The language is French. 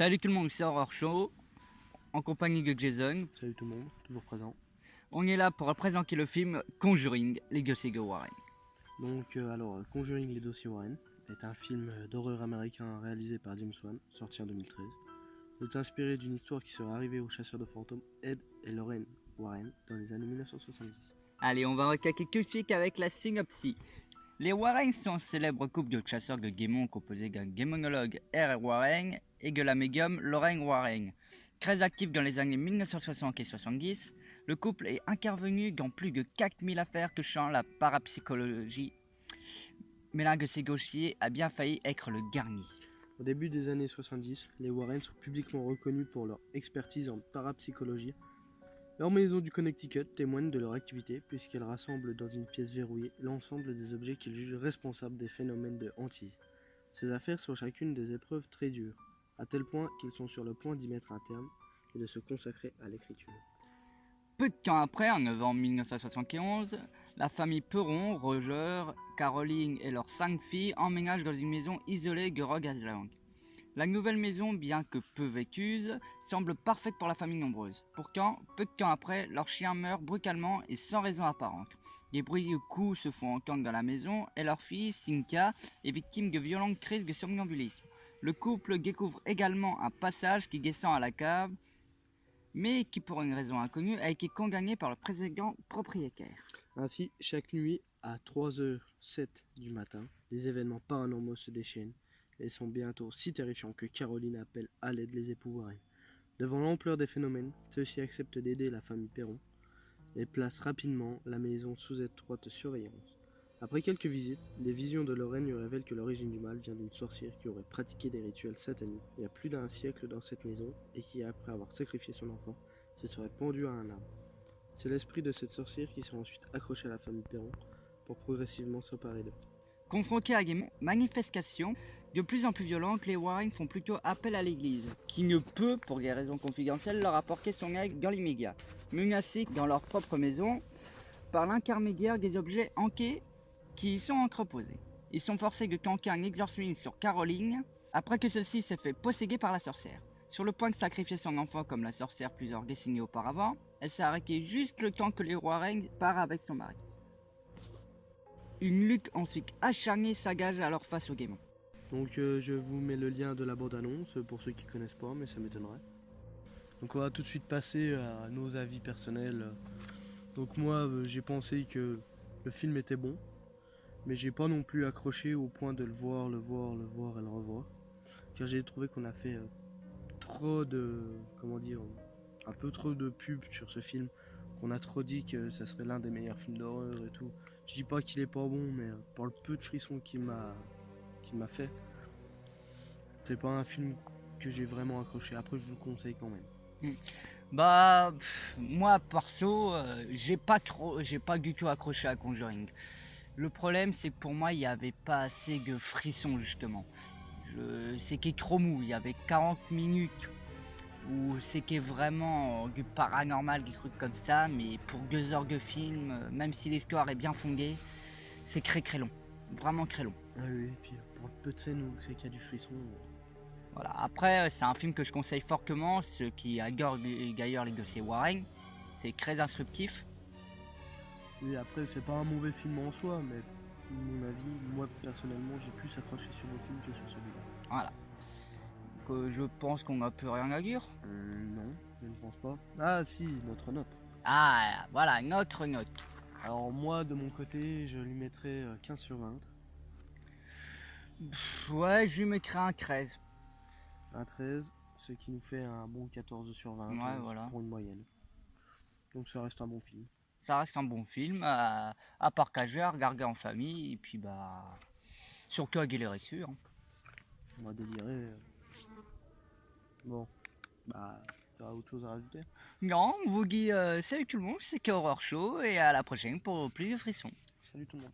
Salut tout le monde, c'est Horror Show, en compagnie de Jason. Salut tout le monde, toujours présent. On est là pour présenter le film Conjuring, les dossiers de Warren. Donc Conjuring les dossiers Warren est un film d'horreur américain réalisé par James Wan, sorti en 2013. Il est inspiré d'une histoire qui serait arrivée aux chasseurs de fantômes Ed et Lorraine Warren dans les années 1970. Allez, on va recaquer tout de suite avec la synopsis. Les Warren sont un célèbre couple de chasseurs de démons composé d'un démonologue R. Warren et de la médium Lorraine Warren. Très actif dans les années 1960 et 70, le couple est intervenu dans plus de 4000 affaires touchant la parapsychologie. Mais l'un de ces dossiers a bien failli être le dernier. Au début des années 70, les Warren sont publiquement reconnus pour leur expertise en parapsychologie. Leur maison du Connecticut témoigne de leur activité puisqu'elle rassemble dans une pièce verrouillée l'ensemble des objets qu'ils jugent responsables des phénomènes de hantise. Ces affaires sont chacune des épreuves très dures, à tel point qu'ils sont sur le point d'y mettre un terme et de se consacrer à l'écriture. Peu de temps après, en novembre 1971, la famille Perron, Roger, Caroline et leurs 5 filles emménagent dans une maison isolée de Rogue Island. La nouvelle maison, bien que peu vécuse, semble parfaite pour la famille nombreuse. Pourtant, peu de temps après, leur chien meurt brutalement et sans raison apparente. Des bruits de coups se font entendre dans la maison et leur fille, Cynthia, est victime de violentes crises de somnambulisme. Le couple découvre également un passage qui descend à la cave, mais qui pour une raison inconnue a été condamné par le précédent propriétaire. Ainsi, chaque nuit à 3h07 du matin, des événements paranormaux se déchaînent et sont bientôt si terrifiants que Caroline appelle à l'aide les époux Warren. Devant l'ampleur des phénomènes, ceux-ci acceptent d'aider la famille Perron et placent rapidement la maison sous étroite surveillance. Après quelques visites, les visions de Lorraine lui révèlent que l'origine du mal vient d'une sorcière qui aurait pratiqué des rituels sataniques il y a plus d'un siècle dans cette maison et qui, après avoir sacrifié son enfant, se serait pendue à un arbre. C'est l'esprit de cette sorcière qui sera ensuite accroché à la famille Perron pour progressivement s'emparer d'eux. Confrontés à des manifestations de plus en plus violentes, les Warren font plutôt appel à l'église, qui ne peut, pour des raisons confidentielles, leur apporter son aide dans l'immédiat. Menacés dans leur propre maison par l'intermédiaire des objets hantés qui y sont entreposés. Ils sont forcés de tenter un exorcisme sur Caroline après que celle-ci s'est fait posséder par la sorcière. Sur le point de sacrifier son enfant comme la sorcière plusieurs décennies auparavant, elle s'est arrêtée juste le temps que les Warren part avec son mari. Une lutte ensuite acharnée s'engage alors face au démon. Donc je vous mets le lien de la bande-annonce pour ceux qui ne connaissent pas, mais ça m'étonnerait. Donc on va tout de suite passer à nos avis personnels. Donc moi j'ai pensé que le film était bon, mais j'ai pas non plus accroché au point de le voir et le revoir. Car j'ai trouvé qu'on a fait trop de, un peu trop de pub sur ce film. Qu'on a trop dit que ça serait l'un des meilleurs films d'horreur et tout. Je dis pas qu'il est pas bon, mais par le peu de frissons qu'il m'a fait, c'est pas un film que j'ai vraiment accroché. Après, je vous le conseille quand même. Moi perso, j'ai pas du tout accroché à Conjuring. Le problème, c'est que pour moi, il n'y avait pas assez de frissons justement. C'était trop mou. Il y avait 40 minutes où c'était vraiment du paranormal, des trucs comme ça, mais pour 2 heures de film, même si l'histoire est bien fondée, c'est très long, vraiment très long. Ah oui, et puis pour le peu de scènes où c'est qu'il y a du frisson. Voilà. Après, c'est un film que je conseille fortement, ceux qui adorent d'ailleurs les dossiers Warren, c'est très instructif. Oui, après, c'est pas un mauvais film en soi, mais à mon avis, moi personnellement, j'ai plus accroché sur le film que sur celui-là. Voilà. Je pense qu'on n'a plus rien à dire. Non, je ne pense pas. Ah si, notre note. Ah, voilà, notre note. Alors moi, de mon côté, je lui mettrais 15 sur 20. Ouais, je lui mettrais un 13. Un 13, ce qui nous fait un bon 14 sur 20 ouais, voilà. Pour une moyenne. Donc ça reste un bon film. Ça reste un bon film, à partager, à regarder en famille, et puis surtout à les reçus. Hein. On va délirer. Bon, tu as autre chose à rajouter? Non, on vous dit salut tout le monde, c'est Horror Show, et à la prochaine pour plus de frissons. Salut tout le monde.